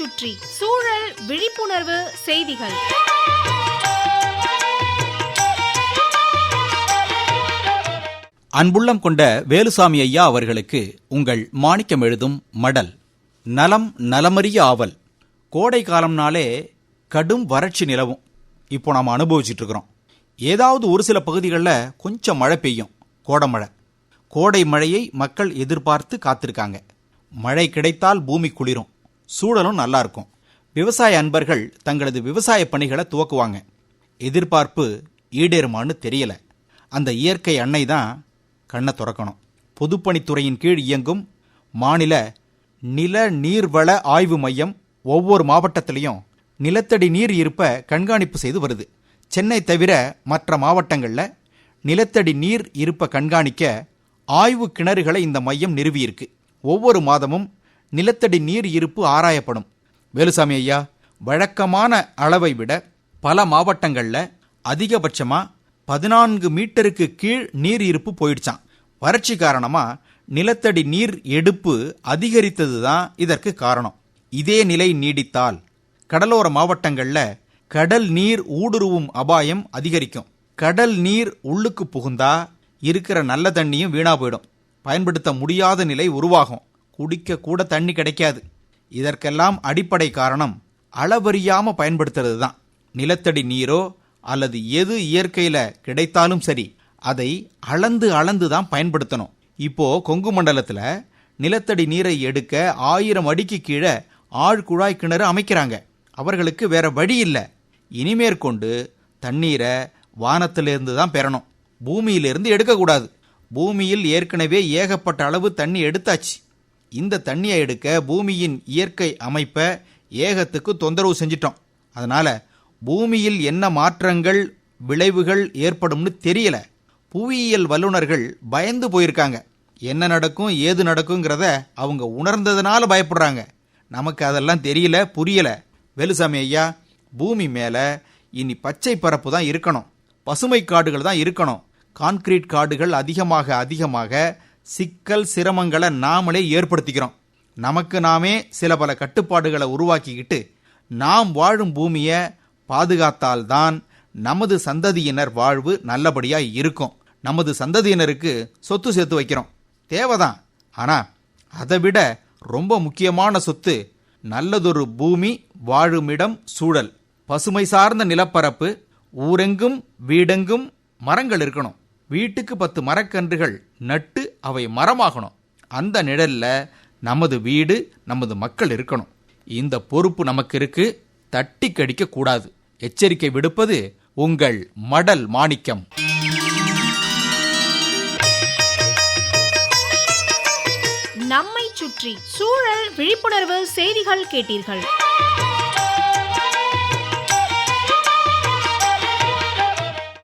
சுற்றி சூழல் விழிப்புணர்வு செய்திகள். அன்புள்ளம் கொண்ட வேலுசாமி ஐயா அவர்களுக்கு உங்கள் மாணிக்கம் எழுதும் மடல். நலம் நலமறிய ஆவல். கோடை காலம்னாலே கடும் வறட்சி நிலவும். இப்போ நாம் அனுபவிச்சுட்டு இருக்கிறோம். ஏதாவது ஒரு சில பகுதிகளில் கொஞ்சம் மழை பெய்யும், கோடமழை. கோடை மழையை மக்கள் எதிர்பார்த்து காத்திருக்காங்க. மழை கிடைத்தால் பூமி குளிரும், சூழலும் நல்லா இருக்கும். விவசாய அன்பர்கள் தங்களது விவசாய பணிகளை துவக்குவாங்க. எதிர்பார்ப்பு ஈடேறுமான்னு தெரியல. அந்த இயற்கை அன்னை தான் கண்ணை துறக்கணும். பொதுப்பணித்துறையின் கீழ் இயங்கும் மாநில நில நீர்வள ஆய்வு மையம் ஒவ்வொரு மாவட்டத்திலையும் நிலத்தடி நீர் இருப்பை கண்காணிப்பு செய்து வருது. சென்னை தவிர மற்ற மாவட்டங்களில் நிலத்தடி நீர் இருப்பை கண்காணிக்க ஆய்வு கிணறுகளை இந்த மையம் நிறுவியிருக்கு. ஒவ்வொரு மாதமும் நிலத்தடி நீர் இருப்பு ஆராயப்படும். வேலுசாமி ஐயா, வழக்கமான அளவை விட பல மாவட்டங்களில் அதிகபட்சமாக 14 மீட்டருக்கு கீழ் நீர் இருப்பு போயிடுச்சான். வறட்சி காரணமாக நிலத்தடி நீர் எடுப்பு அதிகரித்தது தான் இதற்கு காரணம். இதே நிலை நீடித்தால் கடலோர மாவட்டங்களில் கடல் நீர் ஊடுருவும் அபாயம் அதிகரிக்கும். கடல் நீர் உள்ளுக்கு புகுந்தா இருக்கிற நல்ல தண்ணியும் வீணா போயிடும். பயன்படுத்த முடியாத நிலை உருவாகும். குடிக்க கூட தண்ணி கிடைக்காது. இதற்கெல்லாம் அடிப்படை காரணம் அளவறியாம பயன்படுத்துறது தான். நிலத்தடி நீரோ அல்லது எது இயற்கையில கிடைத்தாலும் சரி, அதை அளந்து அளந்து தான் பயன்படுத்தணும். இப்போ கொங்கு மண்டலத்தில் நிலத்தடி நீரை எடுக்க 1000 அடிக்கு கீழே ஆழ்குழாய் கிணறு அமைக்கிறாங்க. அவர்களுக்கு வேற வழி இல்லை. இனிமேற்கொண்டு தண்ணீரை வானத்திலிருந்து தான் பெறணும், பூமியிலிருந்து எடுக்கக்கூடாது. பூமியில் ஏற்கனவே ஏகப்பட்ட அளவு தண்ணி எடுத்தாச்சு. இந்த தண்ணியை எடுக்க பூமியின் இயற்கை அமைப்பை ஏகத்துக்கு தொந்தரவு செஞ்சிட்டோம். அதனால பூமியில் என்ன மாற்றங்கள் விளைவுகள் ஏற்படும்னு தெரியல. புவியியல் வல்லுநர்கள் பயந்து போயிருக்காங்க. என்ன நடக்கும் ஏது நடக்குங்கிறத அவங்க உணர்ந்ததுனால பயப்படுறாங்க. நமக்கு அதெல்லாம் தெரியல, புரியல. வேலுசாமி ஐயா, பூமி மேலே இனி பச்சை பரப்பு தான் இருக்கணும், பசுமை காடுகள் தான் இருக்கணும். கான்கிரீட் காடுகள் அதிகமாக அதிகமாக சிக்கல் சிரமங்களை நாமளே ஏற்படுத்திக்கிறோம். நமக்கு நாமே சில பல கட்டுப்பாடுகளை உருவாக்கிக்கிட்டு நாம் வாழும் பூமியை பாதுகாத்தால்தான் நமது சந்ததியினர் வாழ்வு நல்லபடியாக இருக்கும். நமது சந்ததியினருக்கு சொத்து சேர்த்து வைக்கிறோம், தேவைதான். ஆனால் அதை விட ரொம்ப முக்கியமான சொத்து நல்லதொரு பூமி, வாழுமிடம், சூழல், பசுமை சார்ந்த நிலப்பரப்பு. ஊரெங்கும் வீடெங்கும் மரங்கள் இருக்கணும். வீட்டுக்கு 10 மரக்கன்றுகள் நட்டு அவை மரமாகணும். அந்த நிழல்ல நமது வீடு, நமது மக்கள் இருக்கணும். இந்த பொறுப்பு நமக்கு இருக்கு. தட்டி கடிக்க கூடாது. எச்சரிக்கை விடுப்பது உங்கள் மடல் மாணிக்கம். நம்மை சுற்றி சூழல் விழிப்புணர்வு செய்திகள் கேட்டீர்கள்.